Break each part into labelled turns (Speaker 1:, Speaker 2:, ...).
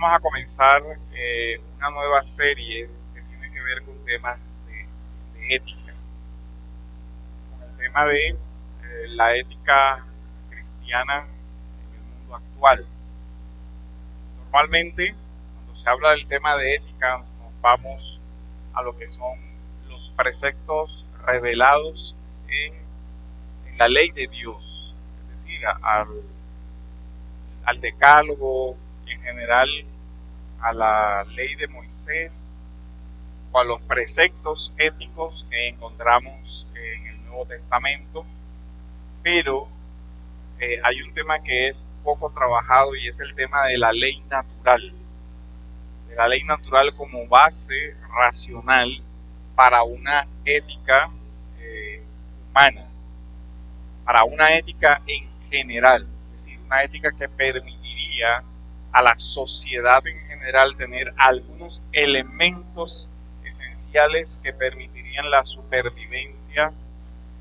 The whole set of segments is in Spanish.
Speaker 1: vamos a comenzar una nueva serie que tiene que ver con temas de ética, con el tema de la ética cristiana en el mundo actual. Normalmente, cuando se habla del tema de ética, nos vamos a lo que son los preceptos revelados en la ley de Dios, es decir, al decálogo, en general a la ley de Moisés o a los preceptos éticos que encontramos en el Nuevo Testamento, pero hay un tema que es poco trabajado y es el tema de la ley natural como base racional para una ética humana, para una ética en general, es decir, una ética que permitiría a la sociedad en general tener algunos elementos esenciales que permitirían la supervivencia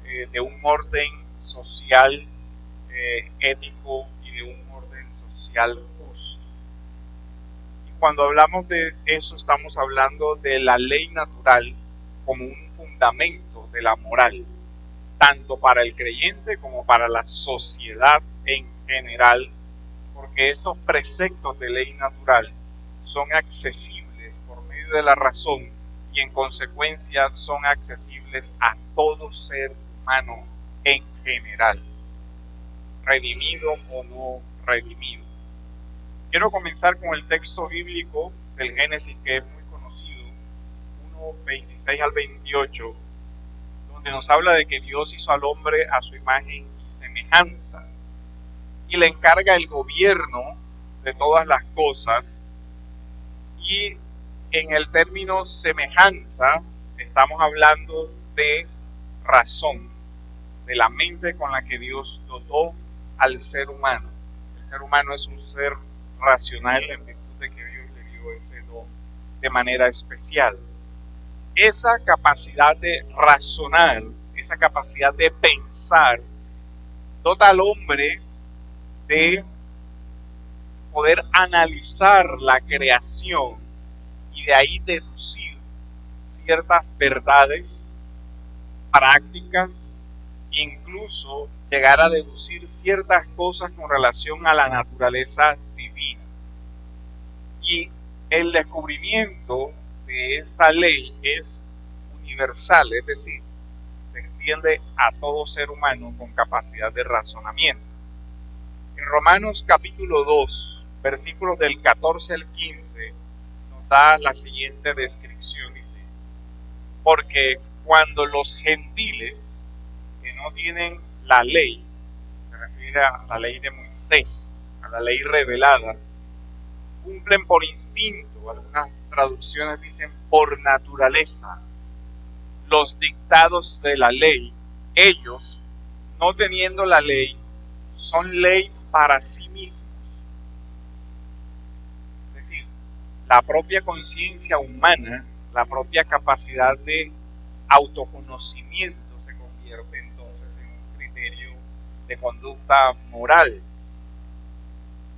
Speaker 1: de un orden social ético y de un orden social justo. Y cuando hablamos de eso estamos hablando de la ley natural como un fundamento de la moral, tanto para el creyente como para la sociedad en general, porque estos preceptos de ley natural son accesibles por medio de la razón y en consecuencia son accesibles a todo ser humano en general, redimido o no redimido. Quiero comenzar con el texto bíblico del Génesis, que es muy conocido, 1:26 al 28, donde nos habla de que Dios hizo al hombre a su imagen y semejanza y le encarga el gobierno de todas las cosas. Y en el término semejanza estamos hablando de razón, de la mente con la que Dios dotó al ser humano. El ser humano es un ser racional en virtud de que Dios le dio ese don de manera especial. Esa capacidad de razonar, esa capacidad de pensar, dota al hombre de poder analizar la creación y de ahí deducir ciertas verdades, prácticas, incluso llegar a deducir ciertas cosas con relación a la naturaleza divina. Y el descubrimiento de esta ley es universal, es decir, se extiende a todo ser humano con capacidad de razonamiento. En Romanos capítulo 2, versículos del 14 al 15, nos da la siguiente descripción, dice: porque cuando los gentiles que no tienen la ley, se refiere a la ley de Moisés, a la ley revelada, cumplen por instinto, algunas traducciones dicen por naturaleza, los dictados de la ley, ellos, no teniendo la ley, son ley para sí mismos. Es decir, la propia conciencia humana, la propia capacidad de autoconocimiento se convierte entonces en un criterio de conducta moral,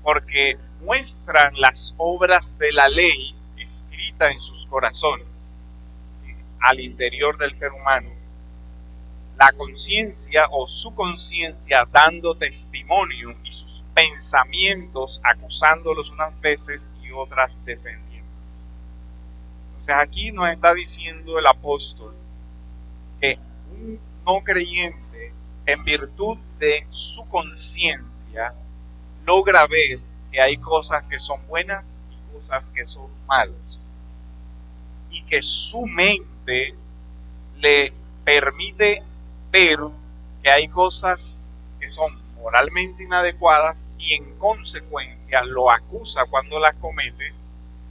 Speaker 1: porque muestran las obras de la ley escrita en sus corazones, ¿sí?, al interior del ser humano, la conciencia o su conciencia dando testimonio y sus pensamientos acusándolos unas veces y otras defendiendo. Entonces aquí nos está diciendo el apóstol que un no creyente, en virtud de su conciencia, logra ver que hay cosas que son buenas y cosas que son malas, y que su mente le permite ver que hay cosas que son moralmente inadecuadas y en consecuencia lo acusa cuando las comete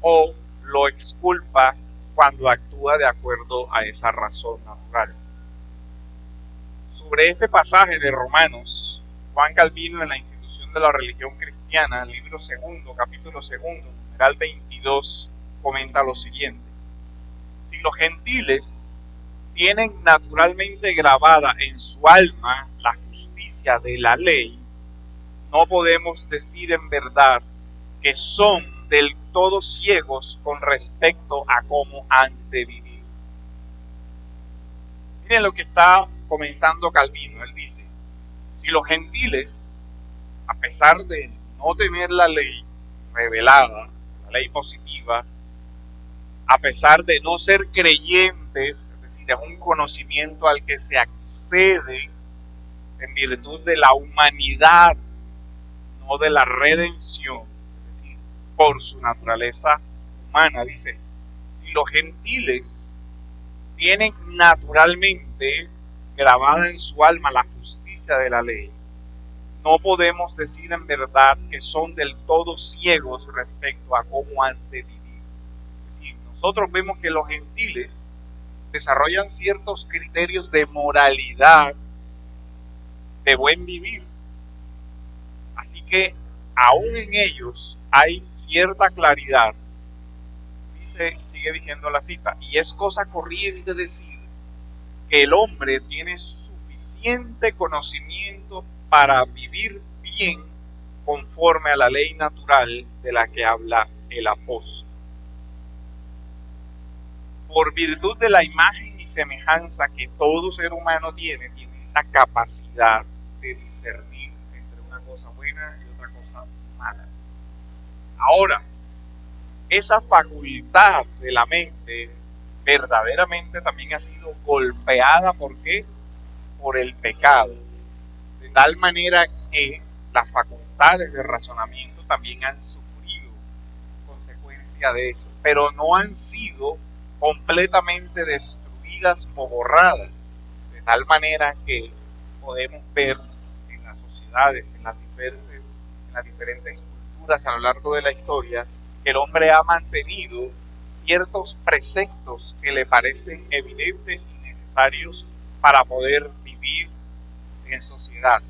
Speaker 1: o lo exculpa cuando actúa de acuerdo a esa razón natural. Sobre este pasaje de Romanos, Juan Calvino, en la Institución de la Religión Cristiana, libro segundo, capítulo segundo, numeral 22, comenta lo siguiente: si los gentiles tienen naturalmente grabada en su alma la justicia de la ley, no podemos decir en verdad que son del todo ciegos con respecto a cómo han de vivir. Miren lo que está comentando Calvino. Él dice, si los gentiles, a pesar de no tener la ley revelada, la ley positiva, a pesar de no ser creyentes, es decir, es un conocimiento al que se accede en virtud de la humanidad, no de la redención, es decir, por su naturaleza humana. Dice, si los gentiles tienen naturalmente grabada en su alma la justicia de la ley, no podemos decir en verdad que son del todo ciegos respecto a cómo han de vivir. Es decir, nosotros vemos que los gentiles desarrollan ciertos criterios de moralidad, de buen vivir. Así que aún en ellos hay cierta claridad. Sigue diciendo la cita, y es cosa corriente decir que el hombre tiene suficiente conocimiento para vivir bien conforme a la ley natural de la que habla el apóstol. Por virtud de la imagen y semejanza que todo ser humano tiene esa capacidad de discernir entre una cosa buena y otra cosa mala. Ahora, esa facultad de la mente verdaderamente también ha sido golpeada, ¿por qué? Por el pecado. De tal manera que las facultades de razonamiento también han sufrido consecuencia de eso, pero no han sido completamente destruidas o borradas, de tal manera que podemos ver en las sociedades, en las diferentes culturas a lo largo de la historia, que el hombre ha mantenido ciertos preceptos que le parecen evidentes y necesarios para poder vivir en sociedad.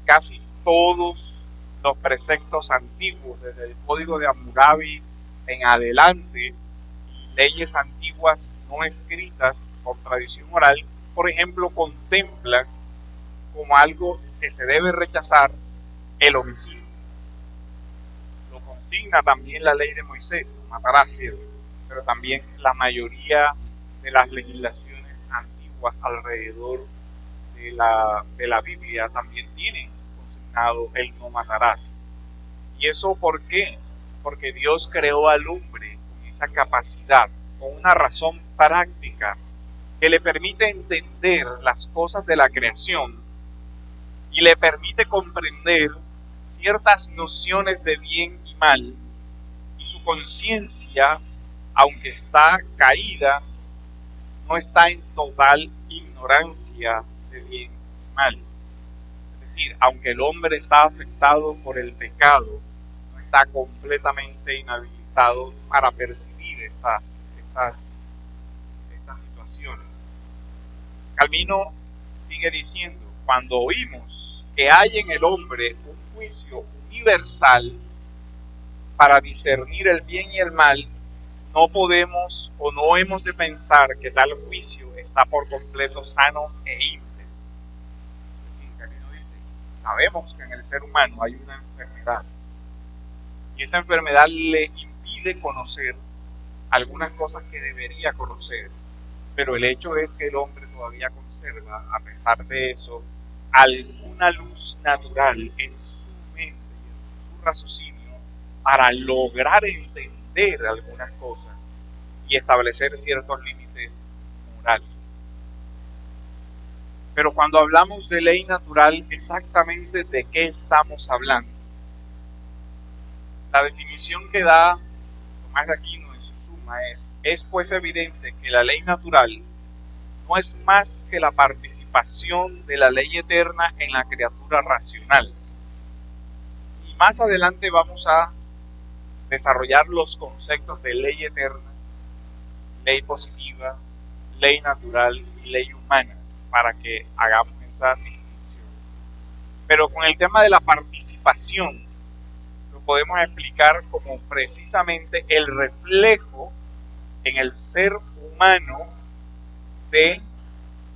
Speaker 1: Casi todos los preceptos antiguos, desde el Código de Hammurabi en adelante, leyes antiguas no escritas por tradición oral, por ejemplo, contemplan como algo que se debe rechazar el homicidio. Lo consigna también la ley de Moisés, no matarás, ¿cierto? Pero también la mayoría de las legislaciones antiguas alrededor de la Biblia también tienen consignado el no matarás. ¿Y eso por qué? Porque Dios creó al hombre con esa capacidad, con una razón práctica que le permite entender las cosas de la creación y le permite comprender ciertas nociones de bien y mal, y su conciencia, aunque está caída, no está en total ignorancia de bien y mal. Es decir, aunque el hombre está afectado por el pecado, no está completamente inhabilitado para percibir estas situaciones. Calvino sigue diciendo, cuando oímos que hay en el hombre un juicio universal para discernir el bien y el mal, no podemos o no hemos de pensar que tal juicio está por completo sano e íntegro. Es decir, Calvino dice, sabemos que en el ser humano hay una enfermedad, y esa enfermedad le impide conocer algunas cosas que debería conocer, pero el hecho es que el hombre todavía conserva, a pesar de eso, alguna luz natural en su mente y en su raciocinio para lograr entender algunas cosas y establecer ciertos límites morales. Pero cuando hablamos de ley natural, exactamente de qué estamos hablando. La definición que da Tomás de Aquino en su Suma es pues evidente que la ley natural no es más que la participación de la ley eterna en la criatura racional. Y más adelante vamos a desarrollar los conceptos de ley eterna, ley positiva, ley natural y ley humana, para que hagamos esa distinción. Pero con el tema de la participación, lo podemos explicar como precisamente el reflejo en el ser humano de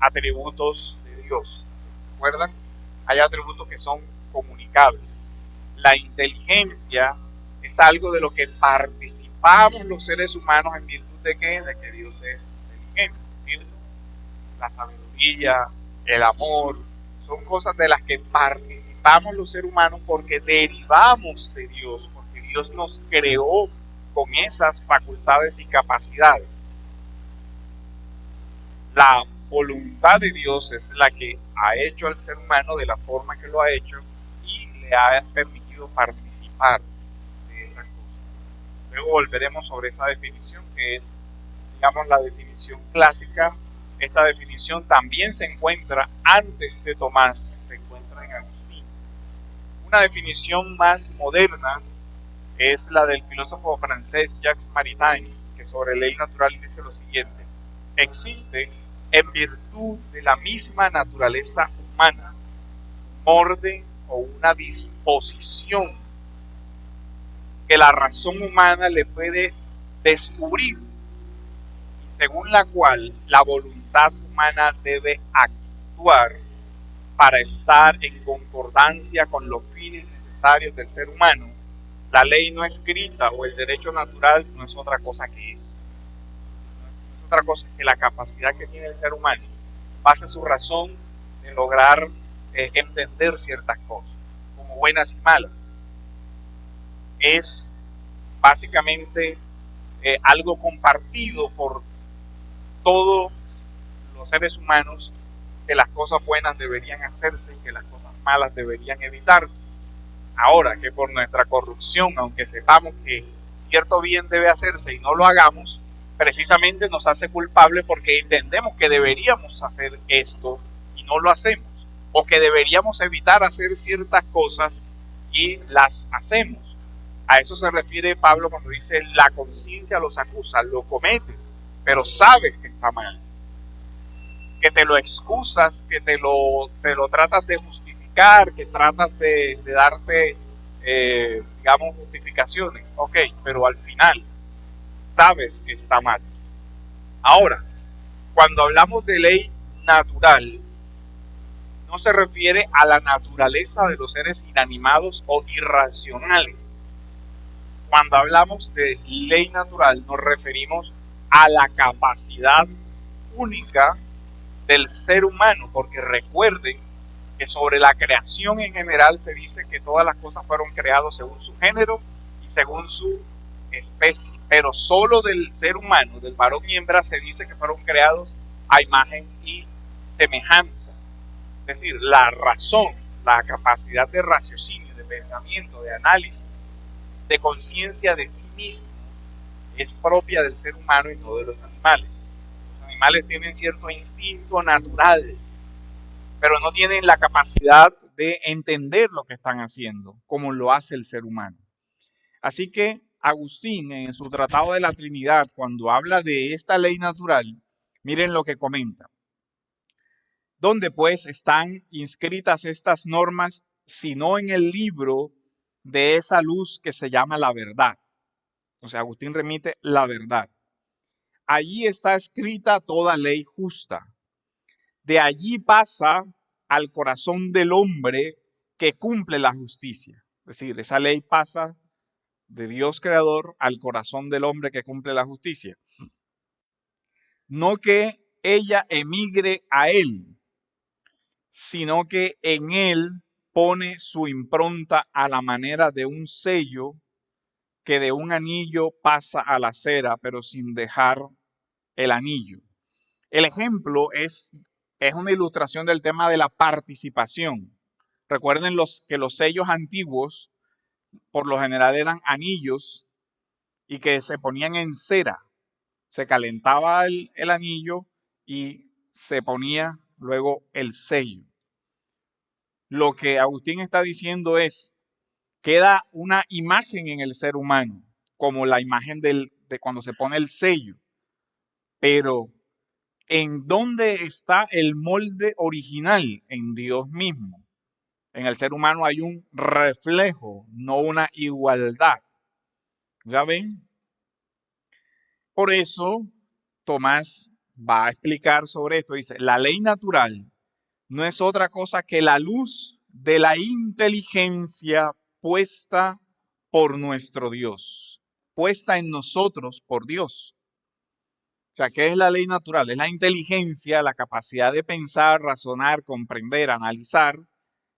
Speaker 1: atributos de Dios. ¿Recuerdan? Hay atributos que son comunicables. La inteligencia Es algo de lo que participamos los seres humanos en virtud de qué? De que Dios es inteligente, ¿cierto? La sabiduría, el amor, son cosas de las que participamos los seres humanos porque derivamos de Dios, porque Dios nos creó con esas facultades y capacidades. La voluntad de Dios es la que ha hecho al ser humano de la forma que lo ha hecho y le ha permitido participar de esas cosas. Luego volveremos sobre esa definición que es, digamos, la definición clásica. Esta definición también se encuentra antes de Tomás, se encuentra en Agustín. Una definición más moderna es la del filósofo francés Jacques Maritain, que sobre ley natural dice lo siguiente: existe, en virtud de la misma naturaleza humana, un orden o una disposición que la razón humana le puede descubrir, y según la cual la voluntad humana debe actuar para estar en concordancia con los fines necesarios del ser humano. La ley no escrita o el derecho natural no es otra cosa que eso. No es otra cosa que la capacidad que tiene el ser humano, base su razón, de lograr entender ciertas cosas, como buenas y malas. Es básicamente algo compartido por todos los seres humanos, que las cosas buenas deberían hacerse y que las cosas malas deberían evitarse. Ahora que por nuestra corrupción, aunque sepamos que cierto bien debe hacerse y no lo hagamos, precisamente nos hace culpables porque entendemos que deberíamos hacer esto y no lo hacemos, o que deberíamos evitar hacer ciertas cosas y las hacemos. A eso se refiere Pablo cuando dice: la conciencia los acusa, lo cometes, pero sabes que está mal, que te lo excusas, que te lo tratas de justificar, que tratas de darte, digamos, justificaciones. Ok, pero al final sabes que está mal. Ahora, cuando hablamos de ley natural, no se refiere a la naturaleza de los seres inanimados o irracionales. Cuando hablamos de ley natural, nos referimos a la capacidad única del ser humano, porque recuerden que sobre la creación en general se dice que todas las cosas fueron creadas según su género y según su especie, pero solo del ser humano, del varón y hembra, se dice que fueron creados a imagen y semejanza. Es decir, la razón, la capacidad de raciocinio, de pensamiento, de análisis, de conciencia de sí mismo, es propia del ser humano y no de los animales. Los animales tienen cierto instinto natural, pero no tienen la capacidad de entender lo que están haciendo, como lo hace el ser humano. Así que Agustín, en su Tratado de la Trinidad, cuando habla de esta ley natural, miren lo que comenta. ¿Dónde pues están inscritas estas normas, sino en el libro de esa luz que se llama la verdad? O sea, Agustín remite la verdad. Allí está escrita toda ley justa. De allí pasa al corazón del hombre que cumple la justicia. Es decir, esa ley pasa de Dios creador al corazón del hombre que cumple la justicia. No que ella emigre a él, sino que en él pone su impronta a la manera de un sello que de un anillo pasa a la cera, pero sin dejar el anillo. El ejemplo es una ilustración del tema de la participación. Recuerden que los sellos antiguos por lo general eran anillos y que se ponían en cera. Se calentaba el anillo y se ponía luego el sello. Lo que Agustín está diciendo es: queda una imagen en el ser humano, como la imagen de cuando se pone el sello. Pero ¿en dónde está el molde original? En Dios mismo. En el ser humano hay un reflejo, no una igualdad. ¿Ya ven? Por eso Tomás va a explicar sobre esto. Dice: la ley natural no es otra cosa que la luz de la inteligencia puesta por nuestro Dios, puesta en nosotros por Dios. O sea, ¿qué es la ley natural? Es la inteligencia, la capacidad de pensar, razonar, comprender, analizar,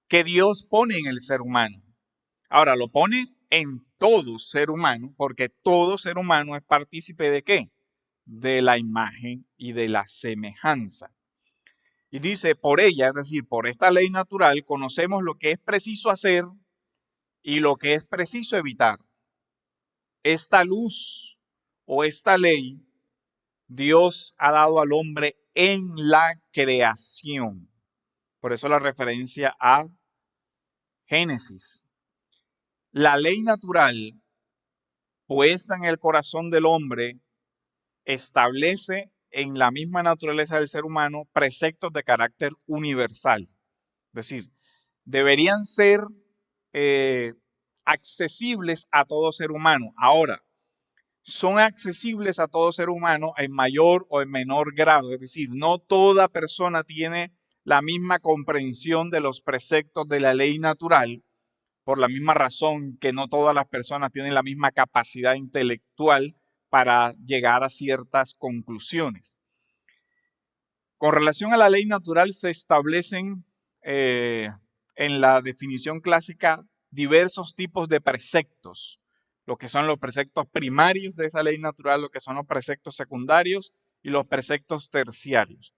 Speaker 1: que Dios pone en el ser humano. Ahora, lo pone en todo ser humano, porque todo ser humano es partícipe ¿de qué? De la imagen y de la semejanza. Y dice, por ella, es decir, por esta ley natural, conocemos lo que es preciso hacer y lo que es preciso evitar. Esta luz o esta ley Dios ha dado al hombre en la creación. Por eso la referencia a Génesis. La ley natural puesta en el corazón del hombre establece en la misma naturaleza del ser humano preceptos de carácter universal. Es decir, deberían ser accesibles a todo ser humano. Ahora, son accesibles a todo ser humano en mayor o en menor grado. Es decir, no toda persona tiene la misma comprensión de los preceptos de la ley natural, por la misma razón que no todas las personas tienen la misma capacidad intelectual para llegar a ciertas conclusiones. Con relación a la ley natural se establecen en la definición clásica diversos tipos de preceptos, lo que son los preceptos primarios de esa ley natural, lo que son los preceptos secundarios y los preceptos terciarios.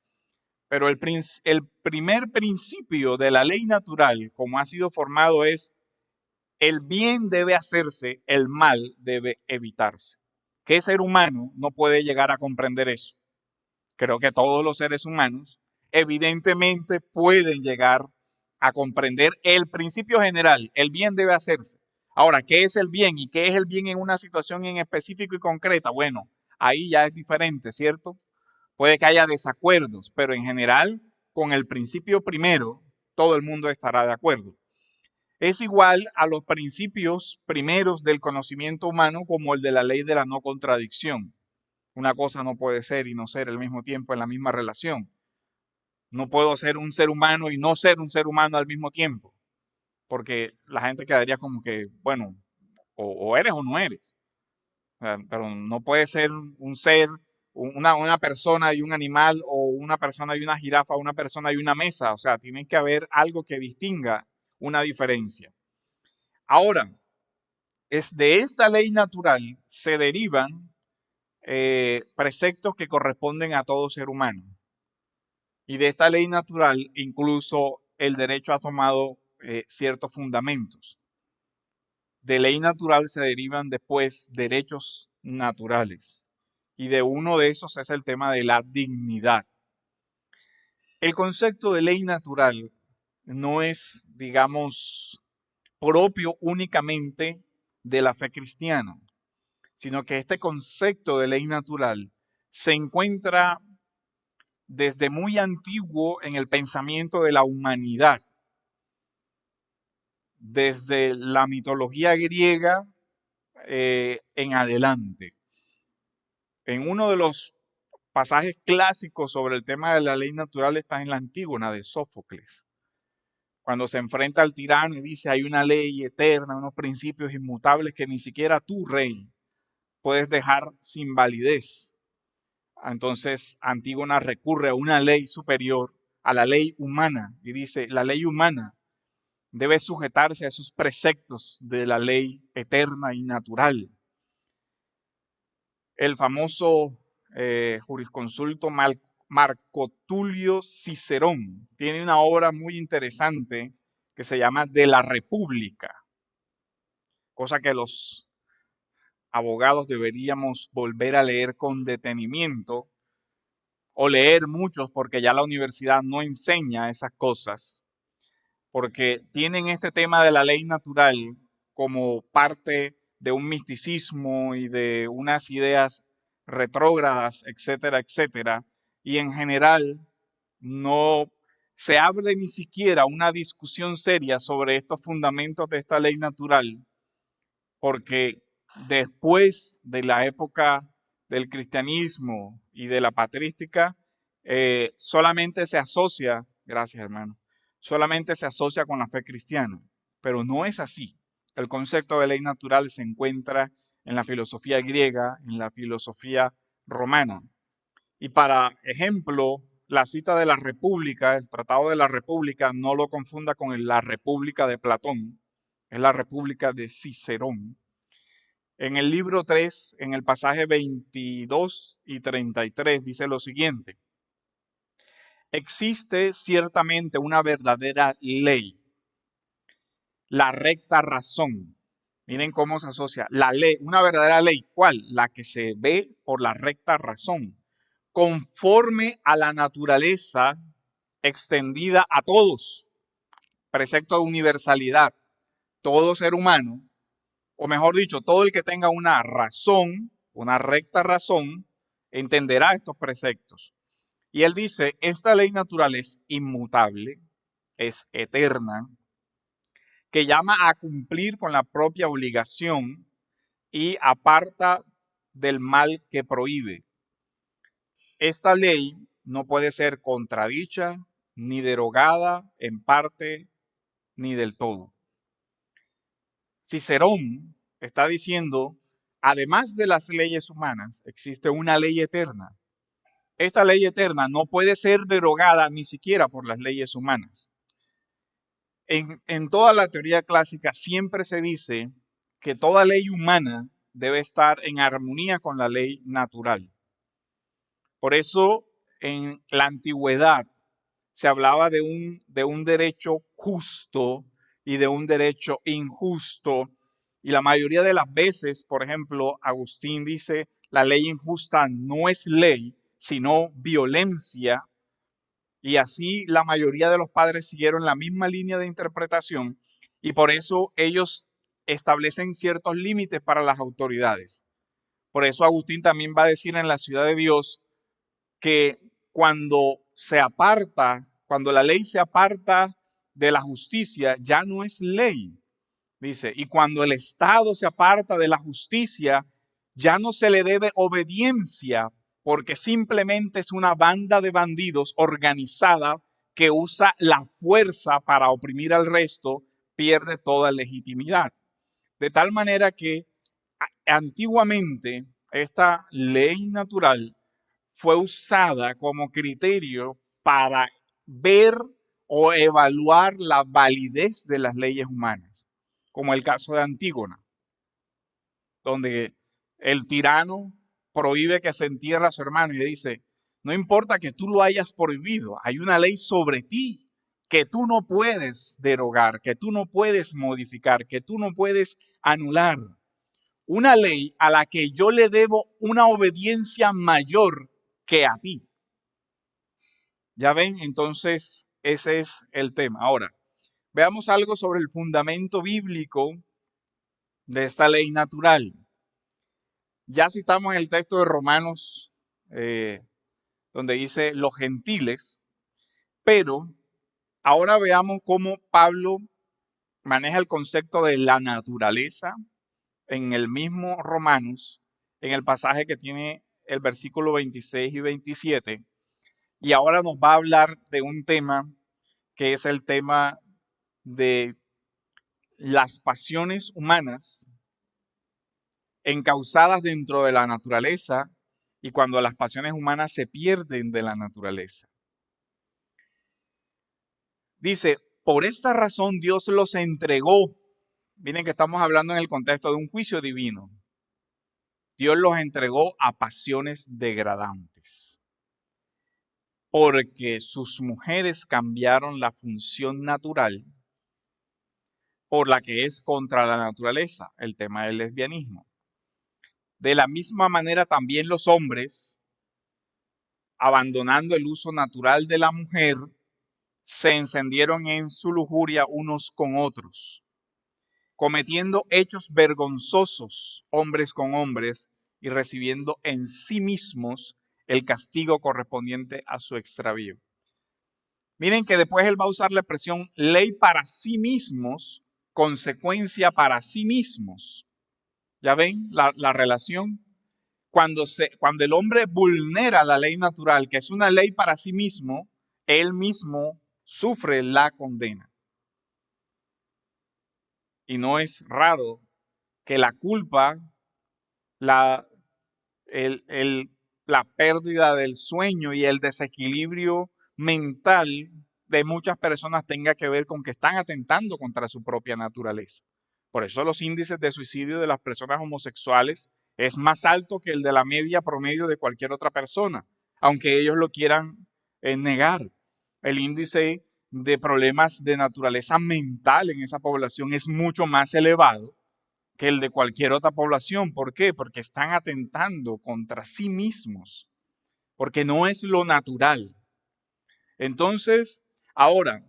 Speaker 1: Pero el primer principio de la ley natural, como ha sido formado, es el bien debe hacerse, el mal debe evitarse. ¿Qué ser humano no puede llegar a comprender eso? Creo que todos los seres humanos evidentemente pueden llegar a comprender el principio general, el bien debe hacerse. Ahora, ¿qué es el bien y qué es el bien en una situación en específico y concreta? Bueno, ahí ya es diferente, ¿cierto? Puede que haya desacuerdos, pero en general, con el principio primero, todo el mundo estará de acuerdo. Es igual a los principios primeros del conocimiento humano como el de la ley de la no contradicción. Una cosa no puede ser y no ser al mismo tiempo en la misma relación. No puedo ser un ser humano y no ser un ser humano al mismo tiempo, porque la gente quedaría como que, bueno, o eres o no eres. Pero no puede ser un ser, una persona y un animal, o una persona y una jirafa, una persona y una mesa. O sea, tiene que haber algo que distinga una diferencia. Ahora, es de esta ley natural se derivan preceptos que corresponden a todo ser humano. Y de esta ley natural, incluso el derecho ha tomado ciertos fundamentos. De ley natural se derivan después derechos naturales. Y de uno de esos es el tema de la dignidad. El concepto de ley natural no es, digamos, propio únicamente de la fe cristiana, sino que este concepto de ley natural se encuentra desde muy antiguo en el pensamiento de la humanidad, desde la mitología griega en adelante. En uno de los pasajes clásicos sobre el tema de la ley natural está en la Antígona de Sófocles, cuando se enfrenta al tirano y dice hay una ley eterna, unos principios inmutables que ni siquiera tú, rey, puedes dejar sin validez. Entonces Antígona recurre a una ley superior, a la ley humana, y dice, la ley humana debe sujetarse a esos preceptos de la ley eterna y natural. El famoso jurisconsulto Marco Tulio Cicerón tiene una obra muy interesante que se llama De la República, cosa que los abogados deberíamos volver a leer con detenimiento, o leer muchos porque ya la universidad no enseña esas cosas, porque tienen este tema de la ley natural como parte de un misticismo y de unas ideas retrógradas, etcétera, etcétera, y en general no se abre ni siquiera una discusión seria sobre estos fundamentos de esta ley natural, porque después de la época del cristianismo y de la patrística, solamente se asocia, gracias hermano, solamente se asocia con la fe cristiana, pero no es así. El concepto de ley natural se encuentra en la filosofía griega, en la filosofía romana. Y para ejemplo, la cita de la República, el Tratado de la República, no lo confunda con la República de Platón, es la República de Cicerón. En el libro 3, en el pasaje 22 y 33, dice lo siguiente: existe ciertamente una verdadera ley, la recta razón. Miren cómo se asocia la ley, una verdadera ley. ¿Cuál? La que se ve por la recta razón, conforme a la naturaleza extendida a todos. Precepto de universalidad. Todo ser humano, o mejor dicho, todo el que tenga una razón, una recta razón, entenderá estos preceptos. Y él dice, esta ley natural es inmutable, es eterna, que llama a cumplir con la propia obligación y aparta del mal que prohíbe. Esta ley no puede ser contradicha ni derogada en parte ni del todo. Cicerón está diciendo, además de las leyes humanas, existe una ley eterna. Esta ley eterna no puede ser derogada ni siquiera por las leyes humanas. En toda la teoría clásica siempre se dice que toda ley humana debe estar en armonía con la ley natural. Por eso en la antigüedad se hablaba de un derecho justo y de un derecho injusto. Y la mayoría de las veces, por ejemplo, Agustín dice, la ley injusta no es ley, sino violencia. Y así la mayoría de los padres siguieron la misma línea de interpretación y por eso ellos establecen ciertos límites para las autoridades. Por eso Agustín también va a decir en la Ciudad de Dios que cuando la ley se aparta de la justicia, ya no es ley. Dice, y cuando el Estado se aparta de la justicia, ya no se le debe obediencia, porque simplemente es una banda de bandidos organizada que usa la fuerza para oprimir al resto, pierde toda legitimidad. De tal manera que antiguamente esta ley natural fue usada como criterio para ver o evaluar la validez de las leyes humanas, como el caso de Antígona, donde el tirano prohíbe que se entierre a su hermano y le dice, no importa que tú lo hayas prohibido, hay una ley sobre ti que tú no puedes derogar, que tú no puedes modificar, que tú no puedes anular. Una ley a la que yo le debo una obediencia mayor que a ti. ¿Ya ven? Entonces, ese es el tema. Ahora, veamos algo sobre el fundamento bíblico de esta ley natural. Ya citamos el texto de Romanos, donde dice los gentiles, pero ahora veamos cómo Pablo maneja el concepto de la naturaleza en el mismo Romanos, en el pasaje que tiene el versículo 26 y 27. Y ahora nos va a hablar de un tema que es el tema de las pasiones humanas encausadas dentro de la naturaleza y cuando las pasiones humanas se pierden de la naturaleza. Dice, por esta razón Dios los entregó. Miren que estamos hablando en el contexto de un juicio divino. Dios los entregó a pasiones degradantes, porque sus mujeres cambiaron la función natural por la que es contra la naturaleza, el tema del lesbianismo. De la misma manera también los hombres, abandonando el uso natural de la mujer, se encendieron en su lujuria unos con otros, cometiendo hechos vergonzosos hombres con hombres y recibiendo en sí mismos el castigo correspondiente a su extravío. Miren que después él va a usar la expresión ley para sí mismos, consecuencia para sí mismos. ¿Ya ven la relación? Cuando el hombre vulnera la ley natural, que es una ley para sí mismo, él mismo sufre la condena. y no es raro que la culpa, la, la pérdida del sueño y el desequilibrio mental de muchas personas tenga que ver con que están atentando contra su propia naturaleza. Por eso los índices de suicidio de las personas homosexuales es más alto que el de la media promedio de cualquier otra persona, aunque ellos lo quieran negar. El índice de problemas de naturaleza mental en esa población es mucho más elevado que el de cualquier otra población. ¿Por qué? Porque están atentando contra sí mismos, porque no es lo natural. Entonces, ahora,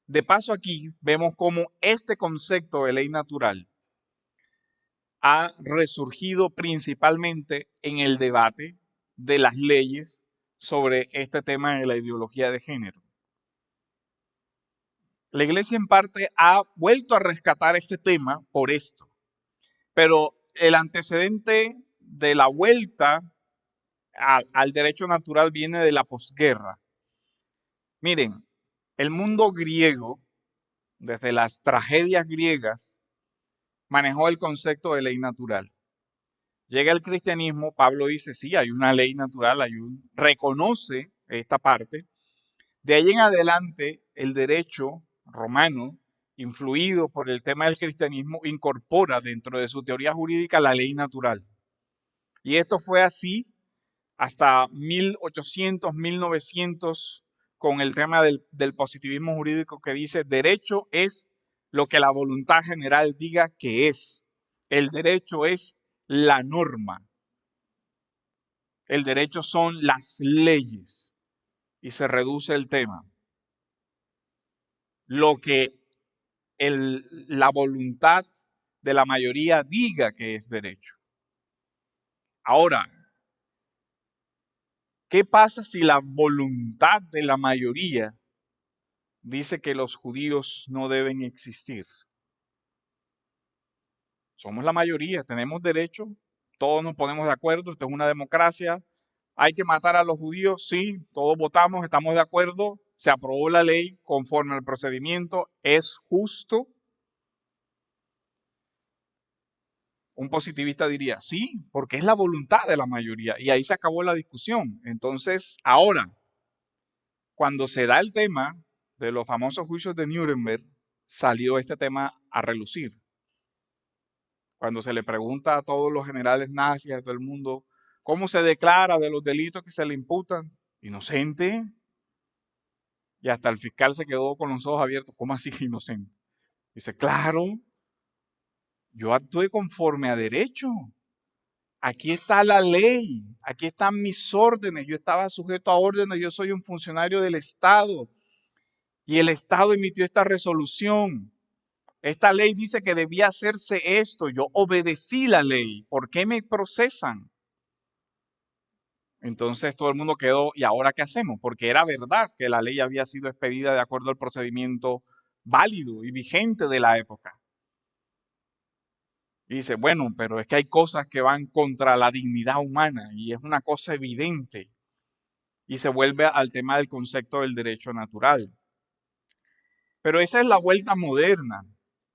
Speaker 1: de paso aquí, vemos cómo este concepto de ley natural ha resurgido principalmente en el debate de las leyes sobre este tema de la ideología de género. La Iglesia en parte ha vuelto a rescatar este tema por esto, pero el antecedente de la vuelta al derecho natural viene de la posguerra. Miren, el mundo griego, desde las tragedias griegas, manejó el concepto de ley natural. Llega el cristianismo, Pablo dice, sí, hay una ley natural, reconoce esta parte. De ahí en adelante, el derecho romano, influido por el tema del cristianismo, incorpora dentro de su teoría jurídica la ley natural. Y esto fue así hasta 1800, 1900, con el tema del positivismo jurídico que dice, derecho es lo que la voluntad general diga que es. El derecho es la norma. El derecho son las leyes. Y se reduce el tema. Lo que la voluntad de la mayoría diga que es derecho. Ahora, ¿qué pasa si la voluntad de la mayoría dice que los judíos no deben existir? Somos la mayoría, tenemos derecho, todos nos ponemos de acuerdo, esto es una democracia, hay que matar a los judíos, sí, todos votamos, estamos de acuerdo, se aprobó la ley conforme al procedimiento, es justo. Un positivista diría, sí, porque es la voluntad de la mayoría, y ahí se acabó la discusión. Entonces, ahora, cuando se da el tema de los famosos juicios de Nuremberg, salió este tema a relucir. Cuando se le pregunta a todos los generales nazis, a todo el mundo, ¿cómo se declara de los delitos que se le imputan? Inocente. Y hasta el fiscal se quedó con los ojos abiertos. ¿Cómo así inocente? Dice, claro, yo actué conforme a derecho. Aquí está la ley, aquí están mis órdenes, yo estaba sujeto a órdenes, yo soy un funcionario del Estado y el Estado emitió esta resolución. Esta ley dice que debía hacerse esto, yo obedecí la ley, ¿por qué me procesan? Entonces todo el mundo quedó, ¿y ahora qué hacemos? Porque era verdad que la ley había sido expedida de acuerdo al procedimiento válido y vigente de la época. Y dice, bueno, pero es que hay cosas que van contra la dignidad humana y es una cosa evidente. Y se vuelve al tema del concepto del derecho natural. Pero esa es la vuelta moderna.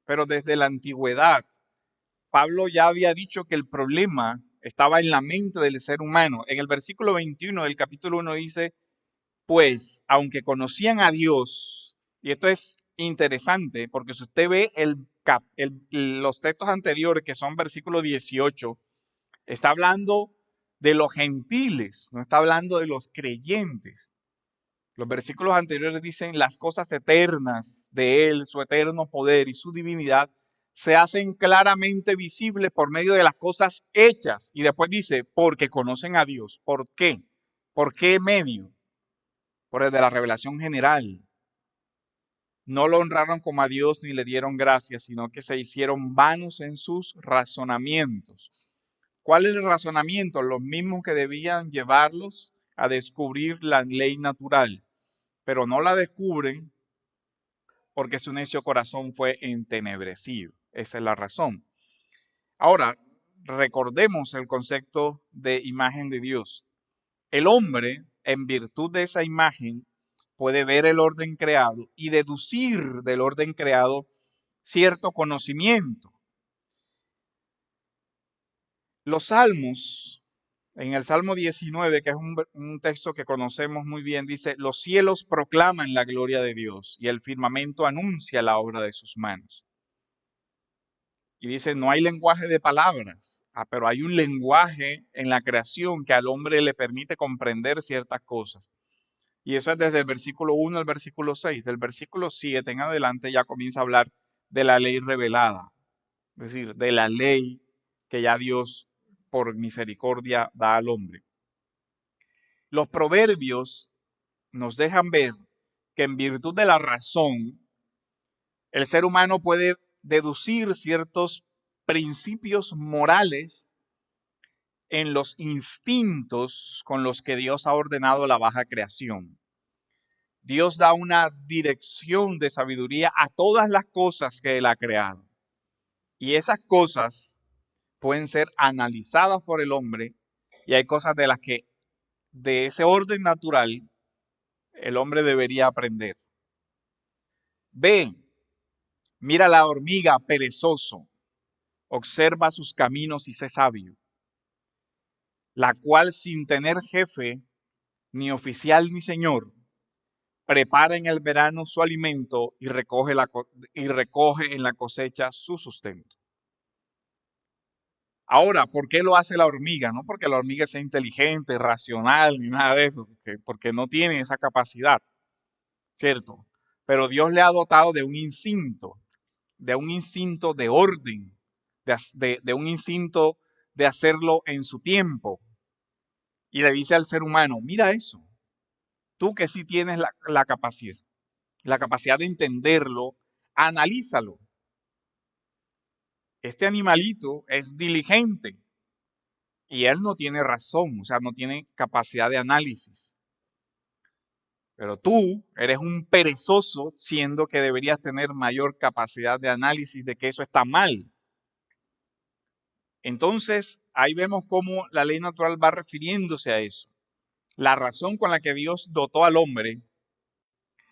Speaker 1: Pero desde la antigüedad, Pablo ya había dicho que el problema estaba en la mente del ser humano. En el versículo 21 del capítulo 1 dice, pues, aunque conocían a Dios, y esto es interesante, porque si usted ve los textos anteriores, que son versículo 18, está hablando de los gentiles, no está hablando de los creyentes. Los versículos anteriores dicen las cosas eternas de Él, su eterno poder y su divinidad se hacen claramente visibles por medio de las cosas hechas. Y después dice, porque conocen a Dios. ¿Por qué? ¿Por qué medio? Por el de la revelación general. No lo honraron como a Dios ni le dieron gracias, sino que se hicieron vanos en sus razonamientos. ¿Cuál es el razonamiento? Los mismos que debían llevarlos a descubrir la ley natural, pero no la descubren porque su necio corazón fue entenebrecido. Esa es la razón. Ahora, recordemos el concepto de imagen de Dios. El hombre, en virtud de esa imagen, puede ver el orden creado y deducir del orden creado cierto conocimiento. Los salmos, en el Salmo 19, que es un texto que conocemos muy bien, dice: los cielos proclaman la gloria de Dios y el firmamento anuncia la obra de sus manos. Y dice: no hay lenguaje de palabras, pero hay un lenguaje en la creación que al hombre le permite comprender ciertas cosas. Y eso es desde el versículo 1 al versículo 6. Del versículo 7 en adelante ya comienza a hablar de la ley revelada, es decir, de la ley que ya Dios por misericordia da al hombre. Los proverbios nos dejan ver que en virtud de la razón, el ser humano puede deducir ciertos principios morales en los instintos con los que Dios ha ordenado la baja creación. Dios da una dirección de sabiduría a todas las cosas que Él ha creado. Y esas cosas pueden ser analizadas por el hombre, y hay cosas de las que, de ese orden natural, el hombre debería aprender. Ve, mira la hormiga, perezoso, observa sus caminos y sé sabio, la cual sin tener jefe, ni oficial ni señor, prepara en el verano su alimento y recoge en la cosecha su sustento. Ahora, ¿por qué lo hace la hormiga? No porque la hormiga sea inteligente, racional, ni nada de eso, porque no tiene esa capacidad, ¿cierto? Pero Dios le ha dotado de un instinto de orden, de un instinto de hacerlo en su tiempo. Y le dice al ser humano: mira eso, tú que sí tienes la capacidad de entenderlo, analízalo. Este animalito es diligente y él no tiene razón, o sea, no tiene capacidad de análisis. Pero tú eres un perezoso, siendo que deberías tener mayor capacidad de análisis de que eso está mal. Entonces, ahí vemos cómo la ley natural va refiriéndose a eso. La razón con la que Dios dotó al hombre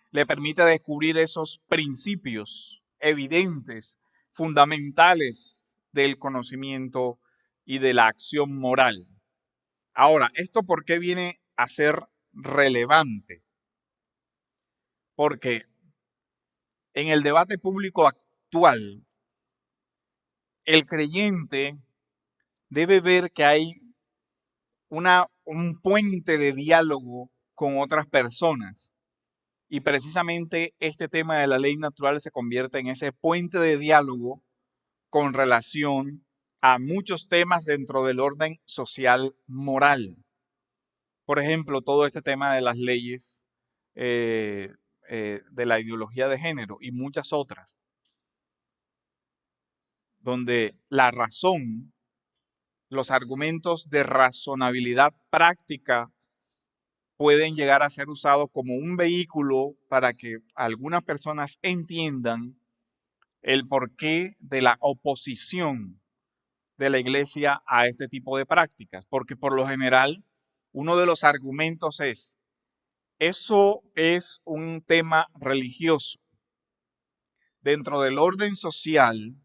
Speaker 1: le permite descubrir esos principios evidentes, fundamentales del conocimiento y de la acción moral. Ahora, ¿esto por qué viene a ser relevante? Porque en el debate público actual, el creyente debe ver que hay un puente de diálogo con otras personas. Y precisamente este tema de la ley natural se convierte en ese puente de diálogo con relación a muchos temas dentro del orden social moral. Por ejemplo, todo este tema de las leyes de la ideología de género y muchas otras, donde la razón, los argumentos de razonabilidad práctica pueden llegar a ser usados como un vehículo para que algunas personas entiendan el porqué de la oposición de la iglesia a este tipo de prácticas. Porque por lo general, uno de los argumentos es: eso es un tema religioso. Dentro del orden social,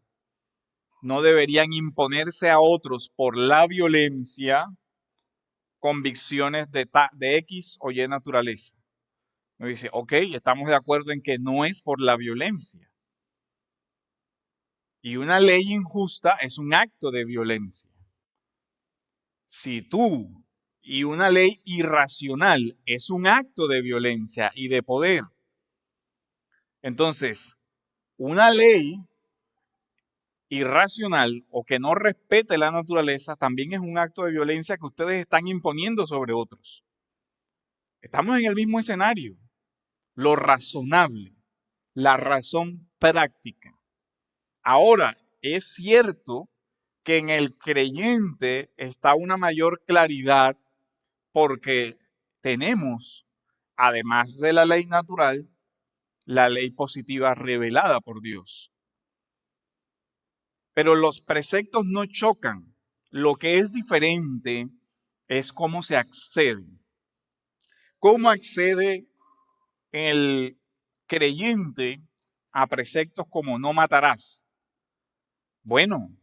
Speaker 1: no deberían imponerse a otros por la violencia convicciones de X o Y naturaleza. Me dice: ok, estamos de acuerdo en que no es por la violencia. Y una ley injusta es un acto de violencia. Si tú y una ley irracional es un acto de violencia y de poder, entonces una ley irracional o que no respete la naturaleza también es un acto de violencia que ustedes están imponiendo sobre otros. Estamos en el mismo escenario. Lo razonable, la razón práctica. Ahora, es cierto que en el creyente está una mayor claridad porque tenemos, además de la ley natural, la ley positiva revelada por Dios. Pero los preceptos no chocan. Lo que es diferente es cómo se accede. ¿Cómo accede el creyente a preceptos como no matarás? Bueno,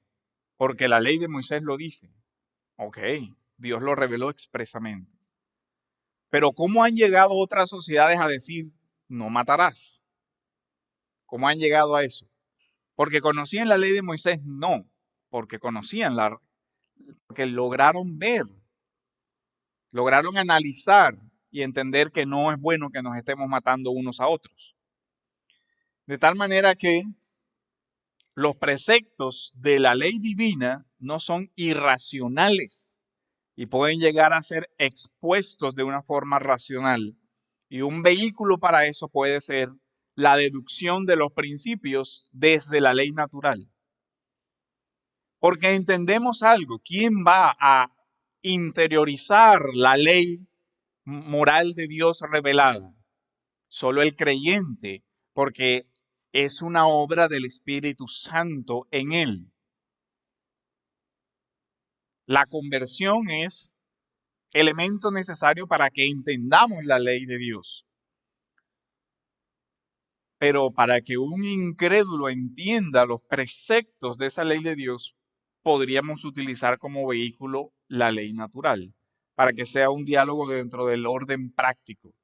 Speaker 1: porque la ley de Moisés lo dice. Ok, Dios lo reveló expresamente. Pero ¿cómo han llegado otras sociedades a decir no matarás? ¿Cómo han llegado a eso? ¿Porque conocían la ley de Moisés? No, porque porque lograron ver, lograron analizar y entender que no es bueno que nos estemos matando unos a otros. De tal manera que los preceptos de la ley divina no son irracionales y pueden llegar a ser expuestos de una forma racional. Y un vehículo para eso puede ser la deducción de los principios desde la ley natural. Porque entendemos algo, ¿quién va a interiorizar la ley moral de Dios revelada? Solo el creyente, porque es una obra del Espíritu Santo en él. La conversión es elemento necesario para que entendamos la ley de Dios. Pero para que un incrédulo entienda los preceptos de esa ley de Dios, podríamos utilizar como vehículo la ley natural, para que sea un diálogo dentro del orden práctico.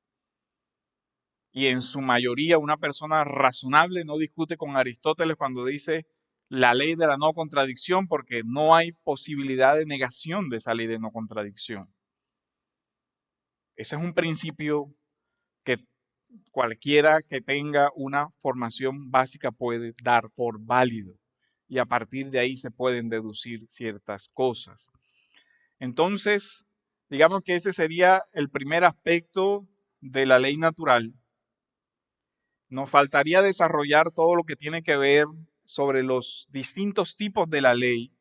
Speaker 1: Y en su mayoría una persona razonable no discute con Aristóteles cuando dice la ley de la no contradicción, porque no hay posibilidad de negación de esa ley de no contradicción. Ese es un principio que cualquiera que tenga una formación básica puede dar por válido y a partir de ahí se pueden deducir ciertas cosas. Entonces, digamos que ese sería el primer aspecto de la ley natural. Nos faltaría desarrollar todo lo que tiene que ver sobre los distintos tipos de la ley,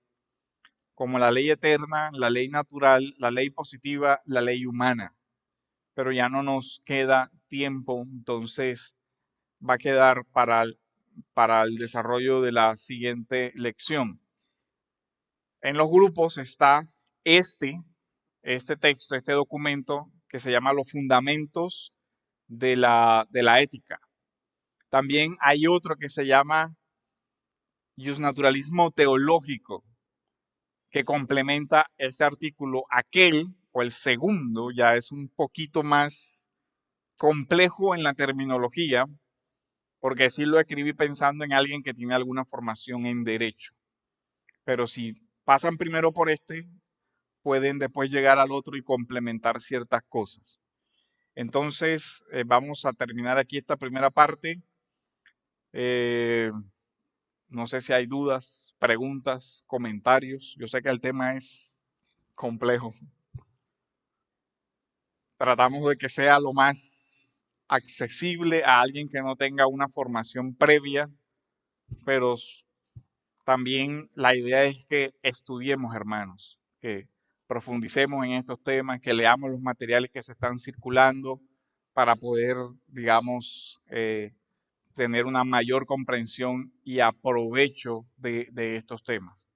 Speaker 1: como la ley eterna, la ley natural, la ley positiva, la ley humana. Pero ya no nos queda tiempo, entonces va a quedar para el desarrollo de la siguiente lección. En los grupos está este texto, este documento que se llama Los Fundamentos de la Ética. También hay otro que se llama Justnaturalismo Teológico, que complementa este artículo. Aquel, o el segundo, ya es un poquito más complejo en la terminología, porque sí lo escribí pensando en alguien que tiene alguna formación en derecho. Pero si pasan primero por este, pueden después llegar al otro y complementar ciertas cosas. Entonces, vamos a terminar aquí esta primera parte. No sé si hay dudas, preguntas, comentarios. Yo sé que el tema es complejo. Tratamos de que sea lo más accesible a alguien que no tenga una formación previa, pero también la idea es que estudiemos, hermanos, que profundicemos en estos temas, que leamos los materiales que se están circulando para poder, digamos, tener una mayor comprensión y aprovecho de estos temas.